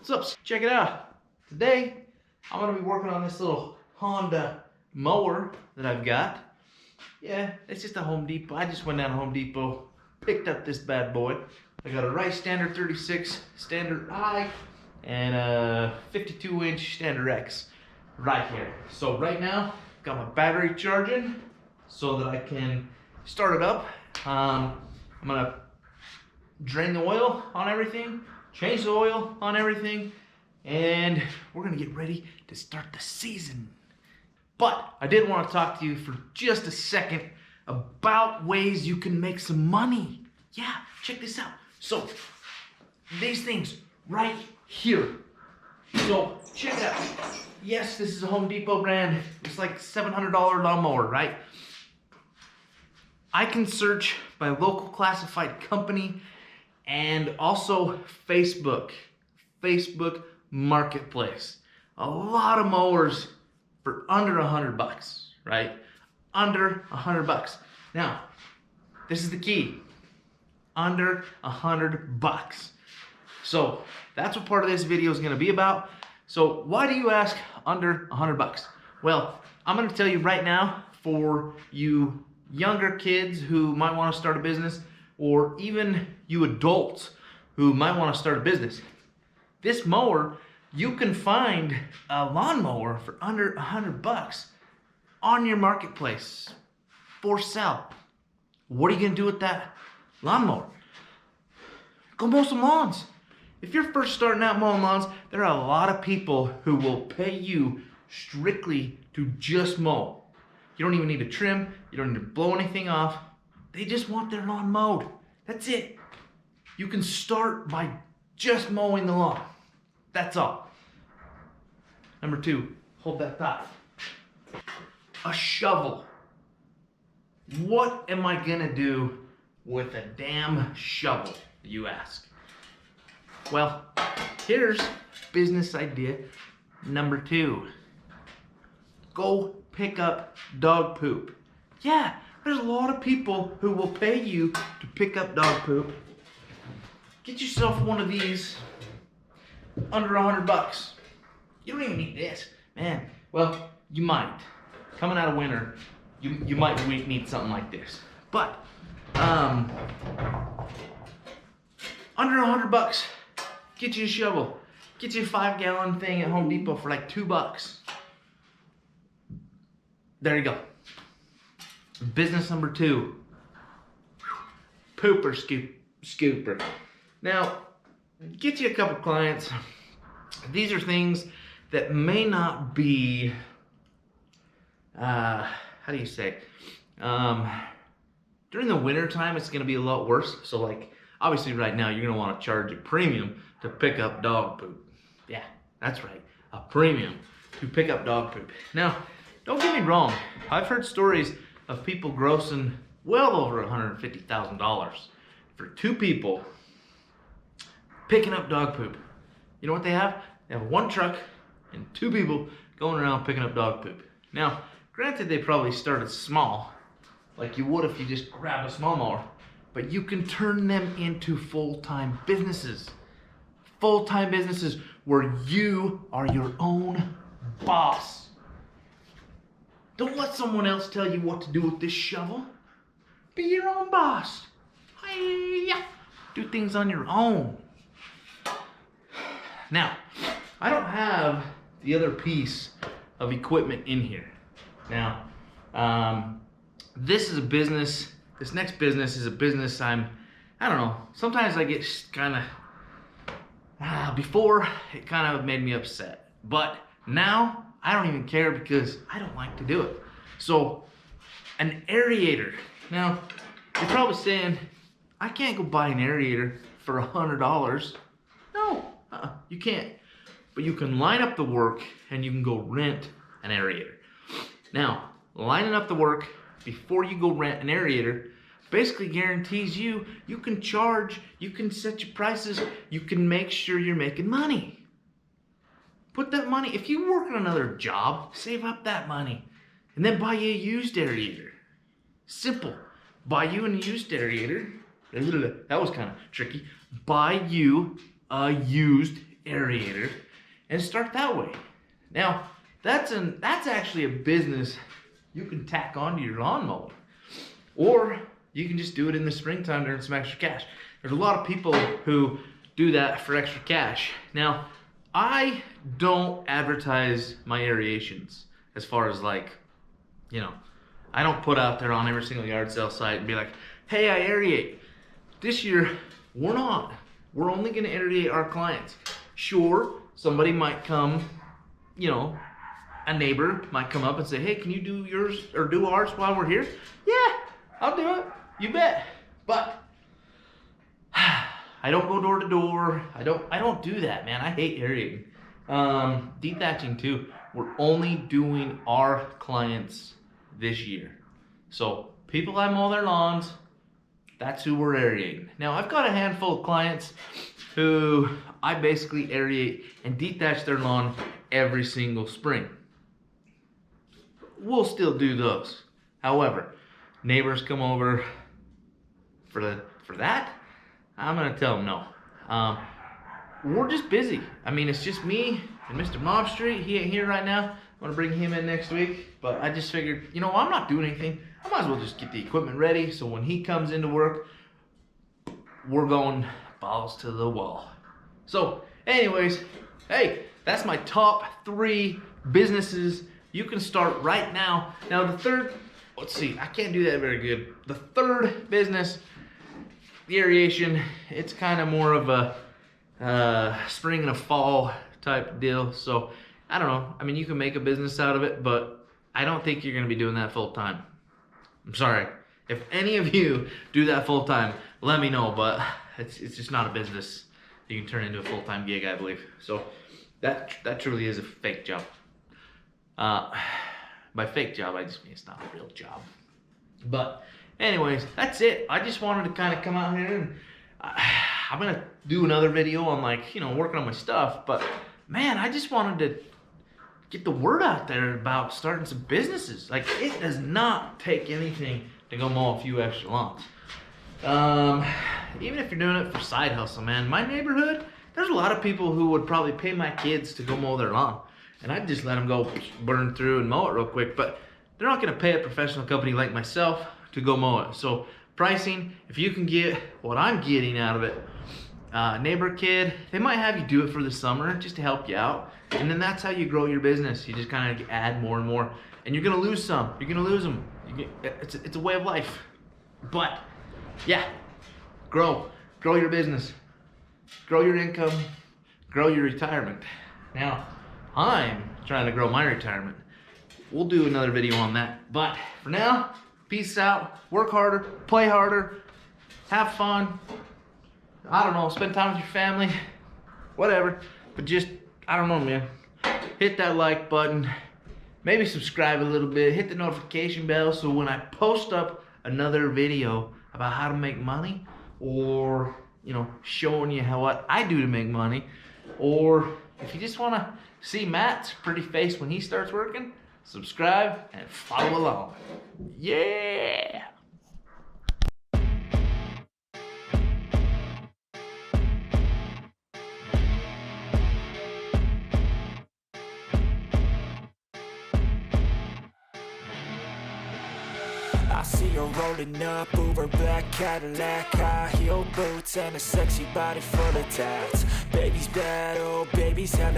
What's up? Check it out. Today, I'm gonna be working on this little Honda mower that I've got. Yeah, it's just a Home Depot. I just went down to Home Depot, picked up this bad boy. I got a Rice Standard 36 Standard I and a 52-inch Standard X right here. So right now, got my battery charging so that I can start it up. I'm gonna drain the oil on everything, change the oil on everything, and we're gonna get ready to start the season. But I did want to talk to you for just a second about ways you can make some money. Yeah, check this out. So, these things right here. So, check it out. Yes, this is a Home Depot brand. It's like $700 lawnmower, right? I can search by local classified company and also Facebook Marketplace. A lot of mowers for under $100, right? Under $100. Now, this is the key. Under $100. So that's what part of this video is going to be about. So why do you ask under $100? Well, I'm going to tell you right now, for you younger kids who might want to start a business, or even you adults who might want to start a business, this mower, you can find a lawnmower for under $100 on your marketplace for sale. What are you going to do with that lawnmower? Go mow some lawns. If you're first starting out mowing lawns, there are a lot of people who will pay you strictly to just mow. You don't even need to trim. You don't need to blow anything off. They just want their lawn mowed. That's it. You can start by just mowing the lawn. That's all. Number two, hold that thought. A shovel. What am I gonna do with a damn shovel, you ask? Well, here's business idea number two. Go pick up dog poop. Yeah, there's a lot of people who will pay you to pick up dog poop. Get yourself one of these under $100. You don't even need this, man. Well, you might. Coming out of winter, you might need something like this. But under $100, get you a shovel. Get you a 5-gallon thing at Home Depot for like $2. There you go. Business number two. Pooper scooper. Now, get you a couple clients. These are things that may not be, how do you say? During the winter time, it's going to be a lot worse. So like, obviously right now, you're going to want to charge a premium to pick up dog poop. Yeah, that's right. A premium to pick up dog poop. Now, don't get me wrong. I've heard stories of people grossing well over $150,000 for two people picking up dog poop. You know what they have? They have one truck and two people going around picking up dog poop. Now, granted, they probably started small, like you would if you just grabbed a small mower, but you can turn them into full-time businesses. Full-time businesses where you are your own boss. Don't let someone else tell you what to do with this shovel. Be your own boss. Hi-ya. Do things on your own. Now, I don't have the other piece of equipment in here. Now, this is a business, this next business is a business I don't know, sometimes I get kind of, before it kind of made me upset. But now, I don't even care because I don't like to do it. So, an aerator. Now, you're probably saying, I can't go buy an aerator for $100. No, you can't. But you can line up the work and you can go rent an aerator. Now, lining up the work before you go rent an aerator basically guarantees you can charge, you can set your prices, you can make sure you're making money. Put that money, if you work on another job, save up that money and then buy you a used aerator. Simple. Buy you a used aerator. That was kind of tricky. Buy you a used aerator and start that way. Now, that's actually a business you can tack onto your lawnmower. Or you can just do it in the springtime to earn some extra cash. There's a lot of people who do that for extra cash. Now, I don't advertise my aerations as far as like, you know, I don't put out there on every single yard sale site and be like, hey, I aerate. This year, we're not. We're only gonna aerate our clients. Sure, somebody might come, you know, a neighbor might come up and say, hey, can you do yours or do ours while we're here? Yeah, I'll do it, you bet. But I don't go door to door. I don't do that, man. I hate aerating. Dethatching too. We're only doing our clients this year. So people that mow their lawns, that's who we're aerating. Now I've got a handful of clients who I basically aerate and dethatch their lawn every single spring. We'll still do those. However, neighbors come over for that, I'm gonna tell them no. We're just busy. I mean, it's just me and Mr. Mob Street. He ain't here right now. I'm gonna bring him in next week. But I just figured, you know, I'm not doing anything. I might as well just get the equipment ready so when he comes into work, we're going balls to the wall. So, anyways, hey, that's my top 3 businesses you can start right now. Now the third, let's see, I can't do that very good. The third business, the aeration, it's kind of more of a spring and a fall type deal. So I don't know. I mean, you can make a business out of it, but I don't think you're going to be doing that full time. I'm sorry. If any of you do that full time, let me know, but it's just not a business you can turn into a full-time gig, I believe. So that truly is a fake job. By fake job, I just mean it's not a real job. But anyways, that's it. I just wanted to kind of come out here and I'm gonna do another video on, like, you know, working on my stuff. But man, I just wanted to get the word out there about starting some businesses. Like, it does not take anything to go mow a few extra lawns. Even if you're doing it for side hustle, man. My neighborhood, there's a lot of people who would probably pay my kids to go mow their lawn, and I'd just let them go burn through and mow it real quick. But they're not gonna pay a professional company like myself to go mow it. So pricing, if you can get what I'm getting out of it, neighbor kid, they might have you do it for the summer just to help you out, and then that's how you grow your business. You just kind of add more and more, and you're gonna lose some, you're gonna lose them. It's a way of life. But yeah, grow your business, grow your income, grow your retirement. Now I'm trying to grow my retirement. We'll do another video on that, but for now, peace out. Work harder, play harder, have fun. I don't know, spend time with your family, whatever. But just, I don't know, man. Hit that like button, maybe subscribe a little bit, hit the notification bell so when I post up another video about how to make money, or, you know, showing you what I do to make money, or if you just want to see Matt's pretty face when he starts working, subscribe and follow along. Yeah! I see her rolling up, Uber black Cadillac, high heel boots and a sexy body full of tats. Baby's bad, oh baby's hella